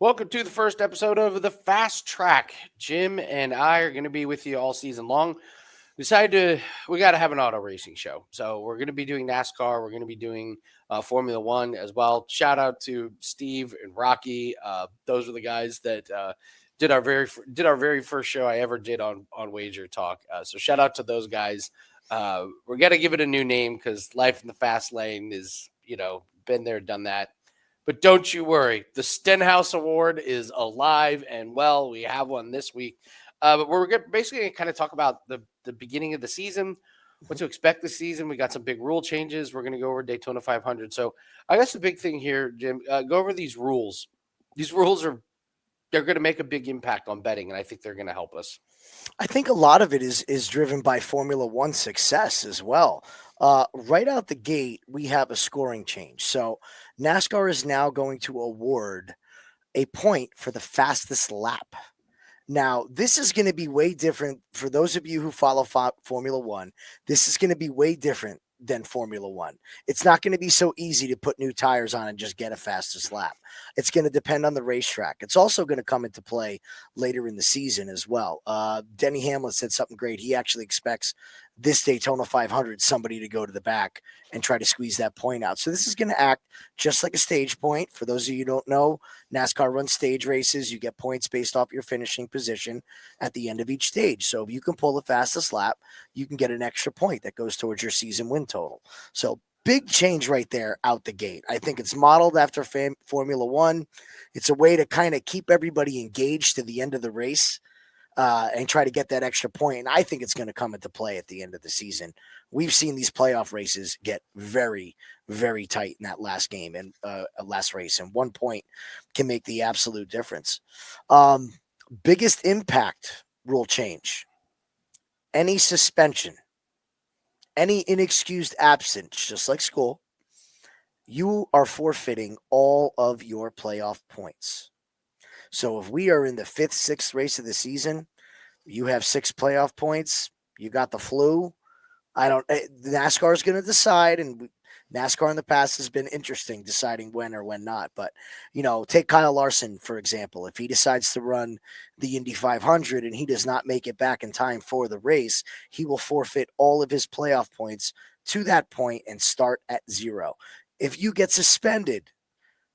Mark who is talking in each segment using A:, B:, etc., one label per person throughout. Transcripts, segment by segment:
A: Welcome to the first episode of the Fast Track. Jim and I are going to be with you all season long. We got to have an auto racing show. So we're going to be doing NASCAR. We're going to be doing Formula One as well. Shout out to Steve and Rocky. Those were the guys that did our very first show I ever did on Wager Talk. So shout out to those guys. We're going to give it a new name because life in the fast lane is, been there, done that. But don't you worry. The Stenhouse Award is alive and well. We have one this week. But we're basically going to kind of talk about the beginning of the season, what to expect this season. We got some big rule changes. We're going to go over Daytona 500. So I guess the big thing here, Jim, go over these rules. These rules they're going to make a big impact on betting, and I think they're going to help us.
B: I think a lot of it is driven by Formula One success as well. Right out the gate, we have a scoring change. So NASCAR is now going to award a point for the fastest lap. Now, this is going to be way different for those of you who follow Formula One. This is going to be way different than Formula One. It's not going to be so easy to put new tires on and just get a fastest lap. It's going to depend on the racetrack. It's also going to come into play later in the season as well. Denny Hamlin said something great. He actually expects this Daytona 500 somebody to go to the back and try to squeeze that point out. So this is going to act just like a stage point. For those of you who don't know, NASCAR runs stage races. You get points based off your finishing position at the end of each stage. So if you can pull the fastest lap, you can get an extra point that goes towards your season win total. So big change right there out the gate. I think it's modeled after Formula One. It's a way to kind of keep everybody engaged to the end of the race. And try to get that extra point. And I think it's going to come into play at the end of the season. We've seen these playoff races get very, very tight in that last game and last race. And 1 point can make the absolute difference. Biggest impact rule change. Any suspension, any inexcused absence, just like school, you are forfeiting all of your playoff points. So if we are in the fifth, sixth race of the season, you have 6 playoff points. You got the flu. NASCAR is going to decide, and NASCAR in the past has been interesting deciding when or when not. But, take Kyle Larson, for example. If he decides to run the Indy 500 and he does not make it back in time for the race, he will forfeit all of his playoff points to that point and start at 0. If you get suspended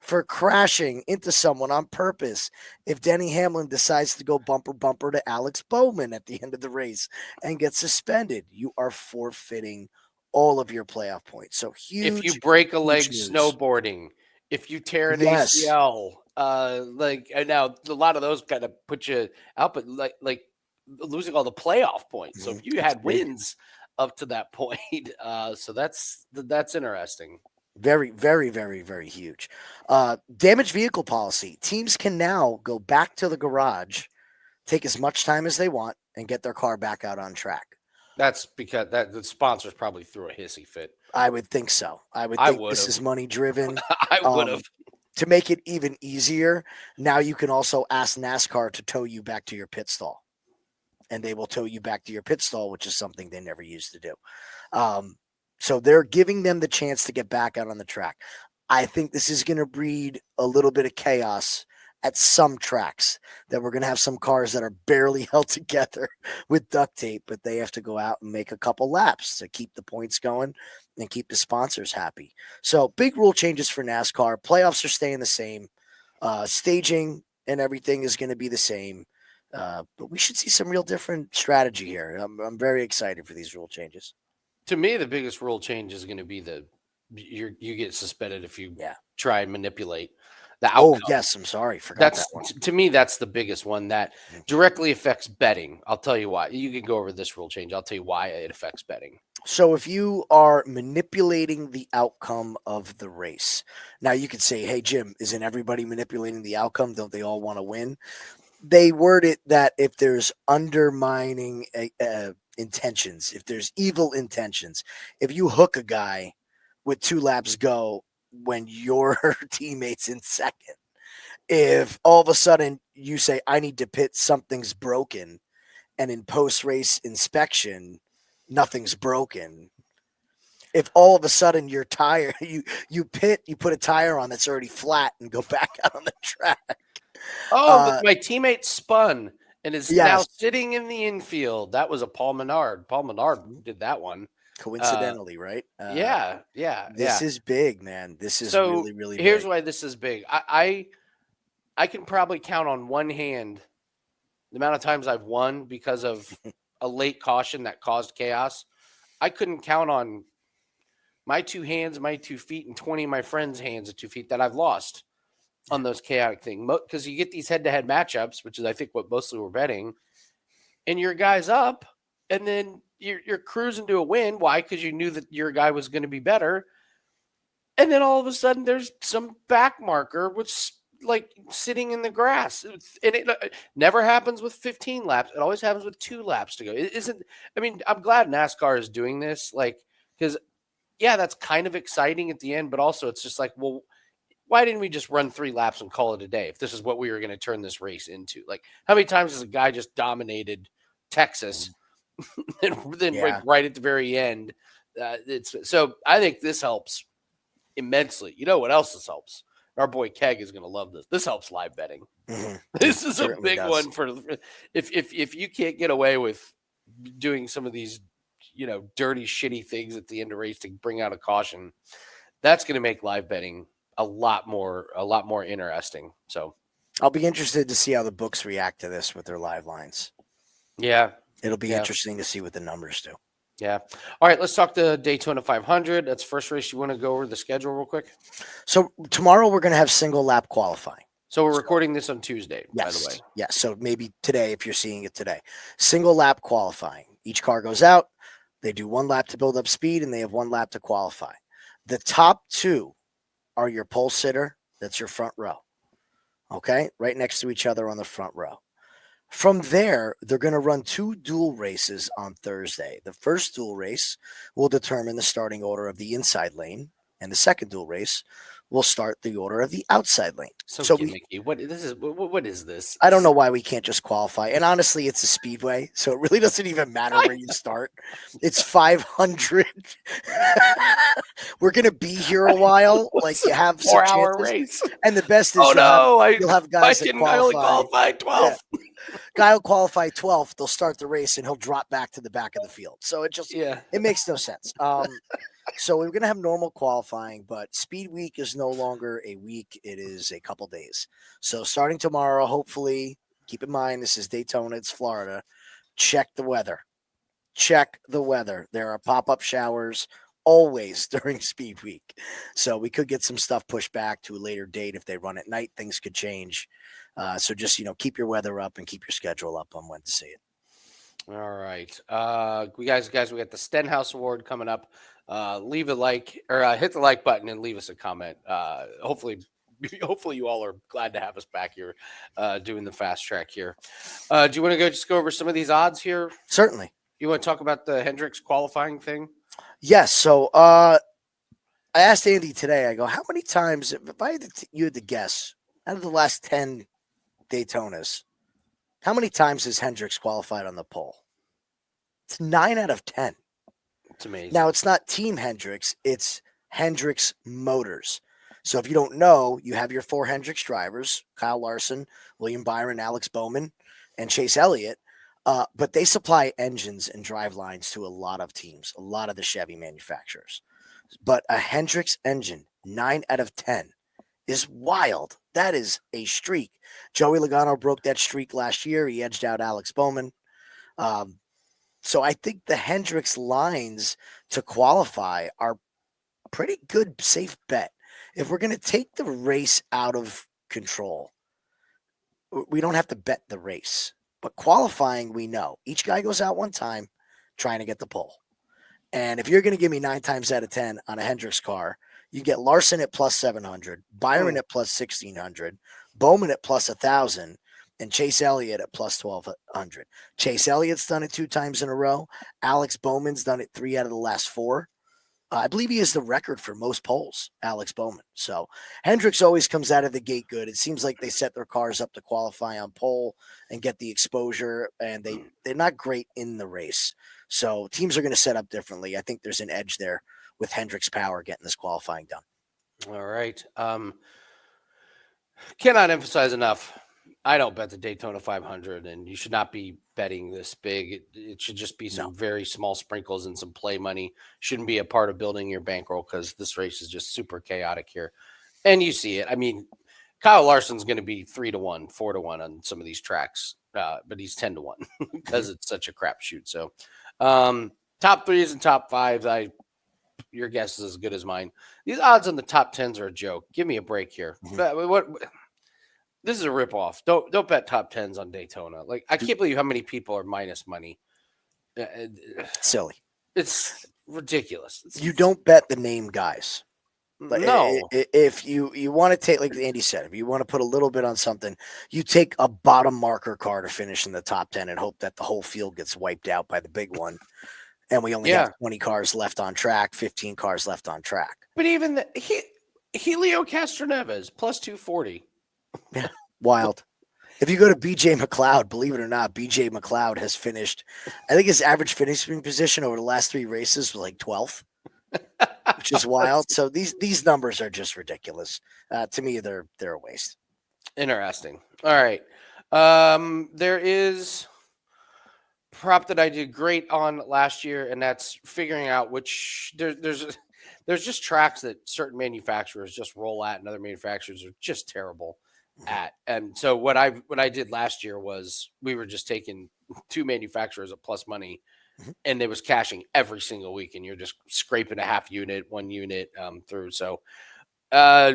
B: for crashing into someone on purpose, if Denny Hamlin decides to go bumper to Alex Bowman at the end of the race and get suspended, you are forfeiting all of your playoff points. So huge.
A: If you break a leg
B: news.
A: Snowboarding, if you tear an ACL, now a lot of those kind of put you out, but like losing all the playoff points. So if you had wins up to that point, so that's interesting.
B: Very, very, very, very huge. Damaged vehicle policy. Teams can now go back to the garage, take as much time as they want, and get their car back out on track.
A: That's because the sponsors probably threw a hissy fit.
B: I would think so. I would think this is money driven.
A: I would have.
B: To make it even easier, now you can also ask NASCAR to tow you back to your pit stall. And they will tow you back to your pit stall, which is something they never used to do. So they're giving them the chance to get back out on the track. I think this is going to breed a little bit of chaos at some tracks, that we're going to have some cars that are barely held together with duct tape, but they have to go out and make a couple laps to keep the points going and keep the sponsors happy. So big rule changes for NASCAR. Playoffs are staying the same. Staging and everything is going to be the same. But we should see some real different strategy here. I'm very excited for these rule changes.
A: To me, the biggest rule change is going to be you get suspended if you try and manipulate the outcome.
B: Oh, yes. I'm sorry. Forgot that one.
A: To me, that's the biggest one that directly affects betting. I'll tell you why. You can go over this rule change. I'll tell you why it affects betting.
B: So if you are manipulating the outcome of the race, now you could say, hey, Jim, isn't everybody manipulating the outcome? Don't they all want to win? They word it that if there's undermining intentions, if there's evil intentions, if you hook a guy with 2 laps go when your teammate's in second, if all of a sudden you say, I need to pit, something's broken, and in post-race inspection, nothing's broken. If all of a sudden your tire, you pit, you put a tire on that's already flat and go back out on the track.
A: my teammate spun and is now
B: Yes.
A: sitting in the infield. That was a Paul Menard. Paul Menard
B: Mhm.
A: did that one. Uh,
B: Coincidentally, right?
A: yeah, yeah,
B: This
A: yeah.
B: is big, man. This is
A: So
B: really, really
A: here's
B: big.
A: why this is big. I can probably count on one hand the amount of times I've won because of a late caution that caused chaos. I couldn't count on my two hands, my 2 feet, and 20 of my friends' hands at 2 feet that I've lost on those chaotic things. Because you get these head-to-head matchups, which is I think what mostly we're betting, and your guy's up, and then you're cruising to a win. Why? Because you knew that your guy was going to be better, and then all of a sudden there's some back marker which like sitting in the grass, and it never happens with 15 laps. It always happens with 2 laps to go. It isn't. I mean, I'm glad NASCAR is doing this, like because yeah, that's kind of exciting at the end, but also it's just like, well, why didn't we just run 3 laps and call it a day if this is what we were going to turn this race into? Like, how many times has a guy just dominated Texas
B: Mhm.
A: and then like
B: Yeah.
A: right at the very end? It's so I think this helps immensely. You know what else this helps? Our boy Keg is going to love this. This helps live betting.
B: It
A: This is a
B: certainly
A: big
B: does.
A: one for if you can't get away with doing some of these dirty shitty things at the end of race to bring out a caution, that's going to make live betting a lot more interesting. So
B: I'll be interested to see how the books react to this with their live lines.
A: yeah,
B: It'll be
A: yeah,
B: interesting to see what the numbers do.
A: yeah. All right, let's talk the Daytona 500. That's the first race. You want to go over the schedule real quick?
B: So tomorrow we're going to have single lap qualifying.
A: So we're
B: So,
A: recording this on Tuesday, by the way.
B: yes, yes. So maybe today, if you're seeing it today, single lap qualifying. Each car goes out. They do 1 lap to build up speed, and they have 1 lap to qualify. The top two are your pole sitter. That's your front row. Okay, right next to each other on the front row. From there, they're going to run 2 dual races on Thursday. The first dual race will determine the starting order of the inside lane, and the second dual race will start the order of the outside lane.
A: So
B: So we
A: gimmicky. What is this?
B: I don't know why we can't just qualify. And honestly, it's a speedway, so it really doesn't even matter where you start. It's 500. We're gonna be here a while. Like
A: What's
B: you
A: a
B: have some
A: 4 hour
B: chances,
A: race?
B: and the best is
A: Oh no!
B: you'll have
A: I
B: guys that
A: didn't. I only
B: qualify.
A: qualified
B: Yeah,
A: 12th.
B: guy will qualify 12th. They'll start the race, and he'll drop back to the back of the field. So
A: Yeah.
B: it makes no sense. So we're gonna have normal qualifying, but Speed Week is no longer a week; it is a couple days. So starting tomorrow, hopefully, keep in mind this is Daytona, it's Florida. Check the weather. Check the weather. There are pop-up showers always during Speed Week, so we could get some stuff pushed back to a later date if they run at night. Things could change. So just keep your weather up and keep your schedule up on when to see it.
A: All right. We got the Stenhouse Award coming up. Leave a like or hit the like button and leave us a comment. Hopefully you all are glad to have us back here doing the fast track here. Do you want to just go over some of these odds here?
B: Certainly.
A: You want to talk about the Hendricks qualifying thing?
B: Yes. So I asked Andy today, I go, how many times, if I had you had to guess, out of the last 10 Daytonas, how many times has Hendricks qualified on the pole? It's 9 out of 10.
A: It's amazing.
B: Now, it's not Team Hendricks, it's Hendricks Motors. So if you don't know, you have your 4 Hendricks drivers, Kyle Larson, William Byron, Alex Bowman, and Chase Elliott. But they supply engines and drive lines to a lot of teams, a lot of the Chevy manufacturers. But a Hendricks engine, 9 out of 10, is wild. That is a streak. Joey Logano broke that streak last year. He edged out Alex Bowman. So I think the Hendricks lines to qualify are pretty good, safe bet. If we're going to take the race out of control, we don't have to bet the race. But qualifying, we know. Each guy goes out one time trying to get the pole. And if you're going to give me 9 times out of 10 on a Hendricks car, you get Larson at plus 700, Byron at plus 1600, Bowman at plus 1000, and Chase Elliott at plus 1200. Chase Elliott's done it 2 times in a row. Alex Bowman's done it 3 out of the last 4. I believe he has the record for most poles, Alex Bowman. So Hendricks always comes out of the gate good. It seems like they set their cars up to qualify on pole and get the exposure, and they're not great in the race. So teams are going to set up differently. I think there's an edge there with Hendricks Power getting this qualifying done.
A: All right. Cannot emphasize enough. I don't bet the Daytona 500, and you should not be betting this big. It should just be
B: No.
A: some very small sprinkles and some play money. Shouldn't be a part of building your bankroll because this race is just super chaotic here. And you see it. I mean, Kyle Larson's going to be 3-1, 4-1 on some of these tracks, but he's 10-1 because
B: Mhm.
A: it's such a crapshoot. So, top threes and top fives, your guess is as good as mine. These odds on the top tens are a joke. Give me a break here.
B: Mhm.
A: What this is a ripoff. Don't bet top tens on Daytona. Like I can't believe how many people are minus money.
B: Silly.
A: It's ridiculous.
B: You don't bet the name guys. Like,
A: No.
B: if you want to take, like Andy said, if you want to put a little bit on something, you take a bottom marker car to finish in the top 10 and hope that the whole field gets wiped out by the big one. And we only have
A: Yeah.
B: 20 cars left on track, 15 cars left on track.
A: But even Helio Castroneves plus 240.
B: Yeah, wild. If you go to BJ McLeod, believe it or not, BJ McLeod has finished, I think his average finishing position over the last 3 races was like 12th, which is wild. So these numbers are just ridiculous. To me, they're a waste.
A: Interesting. All right. There is prop that I did great on last year, and that's figuring out which there's just tracks that certain manufacturers just roll at, and other manufacturers are just terrible
B: Mhm.
A: at. And so what I did last year was we were just taking two manufacturers at plus money,
B: Mhm.
A: and they was cashing every single week, and you're just scraping a half unit, 1 unit through. So uh,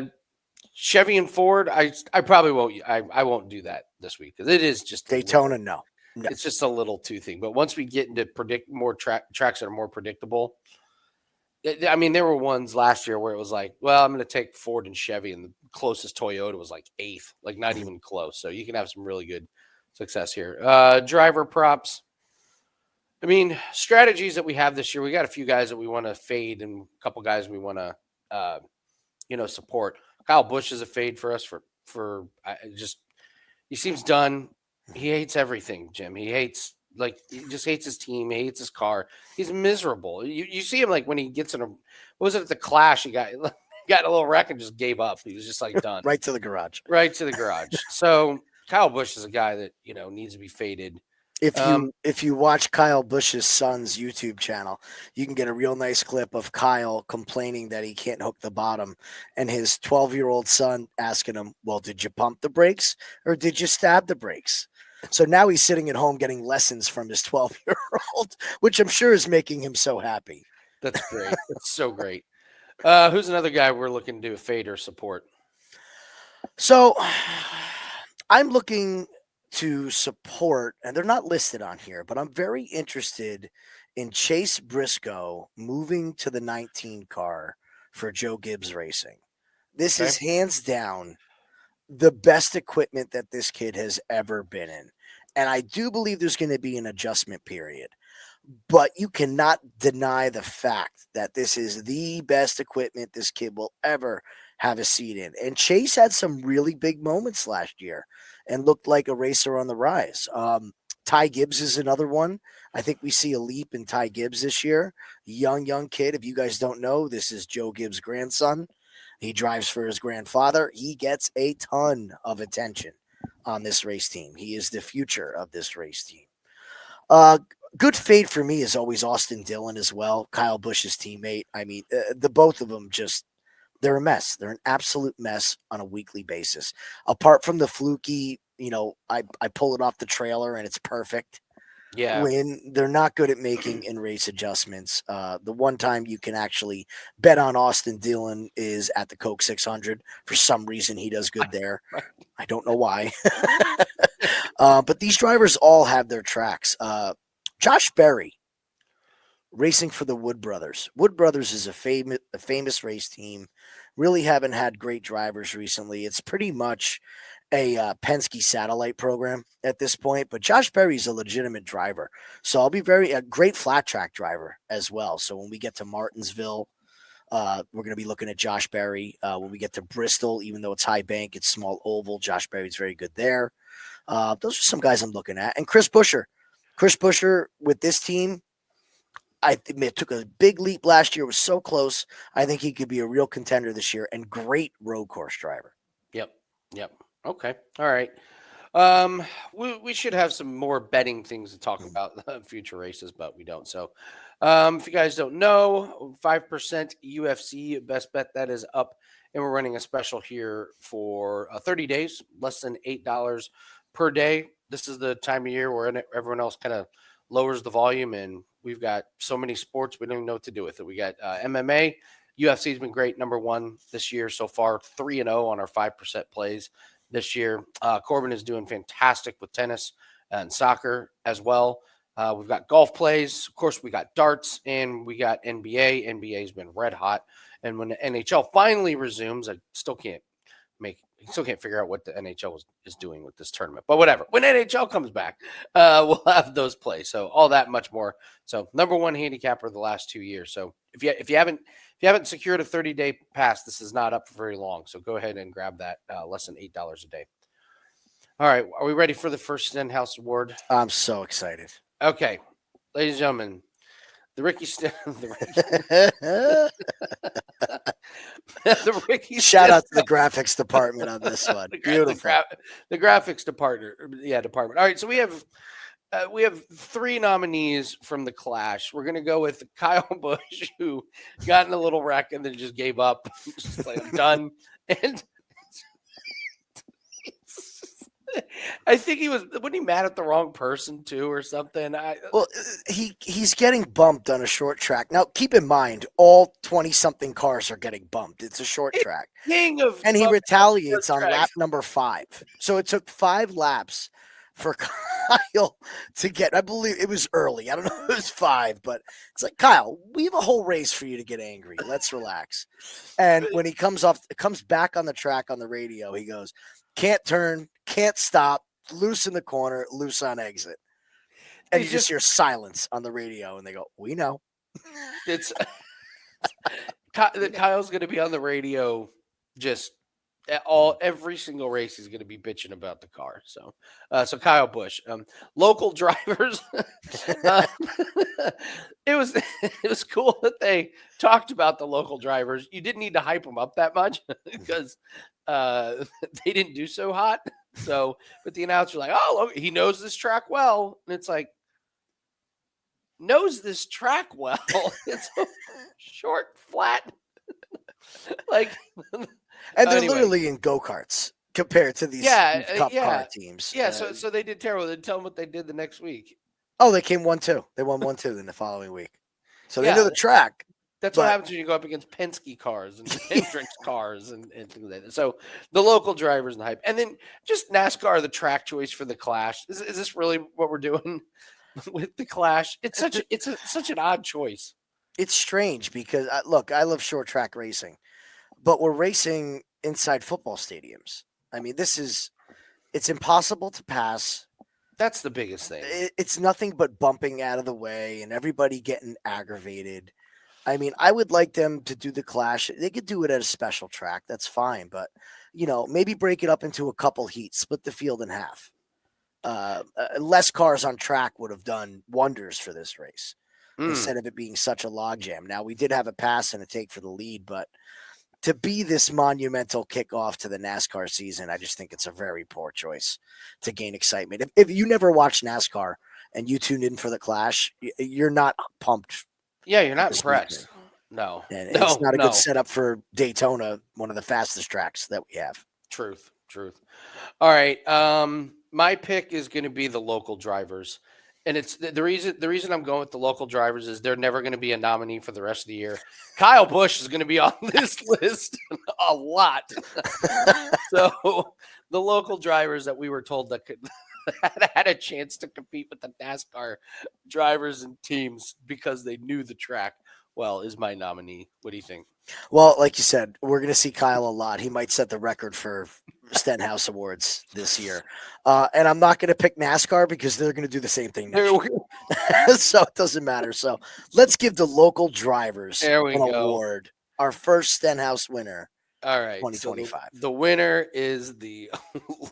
A: Chevy and Ford, I probably won't. I won't do that this week because it is just a
B: Daytona,
A: little.
B: no. No.
A: It's just a little too thing. But once we get into predict more tracks that are more predictable, I mean, there were ones last year where it was like, well, I'm going to take Ford and Chevy, and the closest Toyota was like eighth, like not
B: Mhm.
A: even close. So you can have some really good success here. Driver props. I mean, strategies that we have this year. We got a few guys that we want to fade, and a couple guys we want to, support. Kyle Busch is a fade for us for just he seems done. He hates everything, Jim. He just hates his team. He hates his car. He's miserable. You see him like when he gets in a what was it at the Clash? He got got in a little wreck and just gave up. He was just like done.
B: Right to the garage.
A: Right to the garage. So Kyle Busch is a guy that needs to be faded. Um,
B: If you watch Kyle Busch's son's YouTube channel, you can get a real nice clip of Kyle complaining that he can't hook the bottom, and his 12-year-old son asking him, "Well, did you pump the brakes or did you stab the brakes?" So now he's sitting at home getting lessons from his 12-year-old, which I'm sure is making him so happy.
A: that's great. That's so great. Who's another guy we're looking to fade or support?
B: So I'm looking to support, and they're not listed on here, but I'm very interested in Chase Briscoe moving to the 19 car for Joe Gibbs Racing. This
A: Okay.
B: is hands down the best equipment that this kid has ever been in. And I do believe there's going to be an adjustment period. But you cannot deny the fact that this is the best equipment this kid will ever have a seat in. And Chase had some really big moments last year and looked like a racer on the rise. Ty Gibbs is another one. I think we see a leap in Ty Gibbs this year. Young kid. If you guys don't know, this is Joe Gibbs' grandson. He drives for his grandfather. He gets a ton of attention on this race team. He is the future of this race team. Uh, Good fade for me is always Austin Dillon as well, Kyle Busch's teammate. I mean, the both of them just they're a mess. They're an absolute mess on a weekly basis. Apart from the fluky, I pull it off the trailer and it's perfect.
A: Yeah.
B: When they're not good at making in race adjustments, the one time you can actually bet on Austin Dillon is at the Coke 600. For some reason, he does good there.
A: Right.
B: I don't know why. But these drivers all have their tracks. Josh Berry racing for the Wood Brothers. Wood Brothers is a famous race team. Really haven't had great drivers recently. It's pretty much a Penske satellite program at this point. But Josh Berry's a legitimate driver, so I'll be a great flat track driver as well. So when we get to Martinsville, we're going to be looking at Josh Berry. When we get to Bristol, even though it's high bank, it's small oval. Josh Berry's very good there. Those are some guys I'm looking at. And Chris Buescher. Chris Buescher with this team, I think it took a big leap last year. Was so close. I think he could be a real contender this year and great road course driver.
A: Yep. Yep. Okay. All right. Um, we should have some more betting things to talk about future races, but we don't. So, if you guys don't know, 5% UFC best bet that is up, and we're running a special here for 30 days, less than $8 per day. This is the time of year where everyone else kind of lowers the volume, and we've got so many sports we don't even know what to do with it. We got MMA. UFC has been great, number one this year so far, 3-0 on our 5% plays this year. Corbin is doing fantastic with tennis and soccer as well. We've got golf plays. Of course, we got darts and we got NBA. NBA has been red hot. And when the NHL finally resumes, still can't figure out what the NHL is doing with this tournament. But whatever. When NHL comes back, we'll have those plays. So all that much more. So number one handicapper the last 2 years. So if you haven't secured a 30-day pass, this is not up for very long. So go ahead and grab that, less than $8 a day. All right, are we ready for the first Stenhouse Award?
B: I'm so excited.
A: Okay, ladies and gentlemen, the Ricky
B: Shout out to the graphics department on this one. Beautiful.
A: The graphics department. Department. All right, so we have 3 nominees from the Clash. We're gonna go with Kyle Busch, who got in a little wreck and then just gave up, just like I'm done. And I think wasn't he mad at the wrong person too, or something?
B: Well, he's getting bumped on a short track. Now, keep in mind, all 20-something cars are getting bumped. It's a short track, and he retaliates on lap number 5. So it took 5 laps for Kyle to get. I believe it was early. I don't know if it was 5, but it's like, Kyle, we have a whole race for you to get angry. Let's relax. And when he comes back on the track on the radio, he goes, "Can't turn, can't stop, loose in the corner, loose on exit." And you just hear silence on the radio, and they go, "We know."
A: It's Kyle's going to be on the radio just every single race. He's going to be bitching about the car. So Kyle Busch, local drivers. It was cool that they talked about the local drivers. You didn't need to hype them up that much because they didn't do so hot. So, but the announcer like, "Oh, look, he knows this track well," and it's like, knows this track well. It's a short, flat, like,
B: and they're literally in go-karts compared to these cup car teams.
A: Yeah, so they did terrible. They tell them what they did the next week.
B: Oh, they came 1-2. They won 1-2 in the following week. So they know the track.
A: That's what happens when you go up against Penske cars and Hendrix cars and things like that. So the local drivers and the hype. And then just NASCAR, the track choice for the Clash. Is this really what we're doing with the Clash? It's such an odd choice.
B: It's strange because, look, I love short track racing, but we're racing inside football stadiums. I mean, it's impossible to pass.
A: That's the biggest thing.
B: It's nothing but bumping out of the way and everybody getting aggravated. I mean, I would like them to do the Clash. They could do it at a special track. That's fine. But, maybe break it up into a couple heats, split the field in half. Less cars on track would have done wonders for this race instead of it being such a logjam. Now, we did have a pass and a take for the lead, but to be this monumental kickoff to the NASCAR season, I just think it's a very poor choice to gain excitement. If you never watched NASCAR and you tuned in for the Clash, you're not pumped.
A: Yeah, you're not impressed. No.
B: And it's not a good setup for Daytona, one of the fastest tracks that we have.
A: Truth. All right. My pick is going to be the local drivers. And it's the reason I'm going with the local drivers is they're never going to be a nominee for the rest of the year. Kyle Busch is going to be on this list a lot. So the local drivers that we were told that had a chance to compete with the NASCAR drivers and teams because they knew the track well is my nominee. What do you think?
B: Well, like you said, we're going to see Kyle a lot. He might set the record for Stenhouse Awards this year. And I'm not going to pick NASCAR because they're going to do the same thing next year. So it doesn't matter. So let's give the local drivers an award. Our first Stenhouse winner.
A: All right.
B: 2025.
A: So the winner is the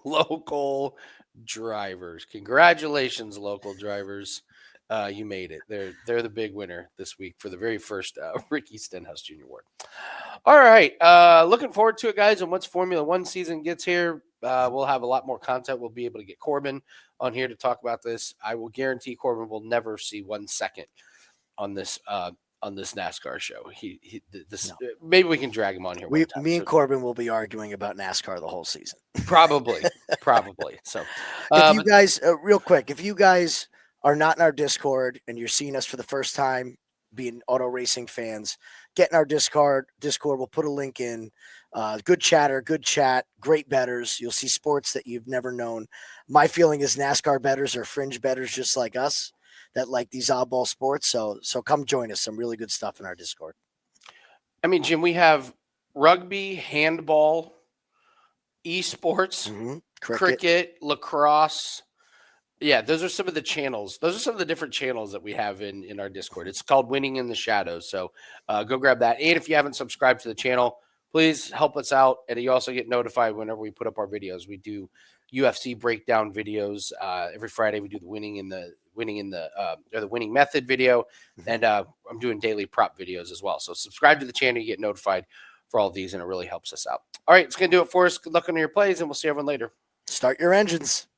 A: local drivers. Congratulations, local drivers. You made it. They're the big winner this week for the very first Ricky Stenhouse Jr. Award. All right. Looking forward to it, guys. And once Formula One season gets here, We'll have a lot more content. We'll be able to get Corbin on here to talk about this. I will guarantee Corbin will never see 1 second on this NASCAR show.
B: No.
A: Maybe we can drag him on here one time.
B: Me and Corbin will be arguing about NASCAR the whole season.
A: Probably. So,
B: If you
A: but
B: guys, real quick, if you guys are not in our Discord and you're seeing us for the first time, being auto racing fans, get in our Discord. We'll put a link in. Good chatter, good chat, great betters. You'll see sports that you've never known. My feeling is NASCAR betters are fringe betters just like us that like these oddball sports. So come join us. Some really good stuff in our Discord.
A: I mean, Jim, we have rugby, handball, esports, cricket, lacrosse. Yeah, those are some of the channels. Those are some of the different channels that we have in our Discord. It's called Winning in the Shadows. So go grab that. And if you haven't subscribed to the channel, please help us out. And you also get notified whenever we put up our videos. We do UFC breakdown videos every Friday. We do the winning method video, and I'm doing daily prop videos as well. So subscribe to the channel. You get notified for all these, and it really helps us out. All right, it's going to do it for us. Good luck on your plays, and we'll see everyone later.
B: Start your engines.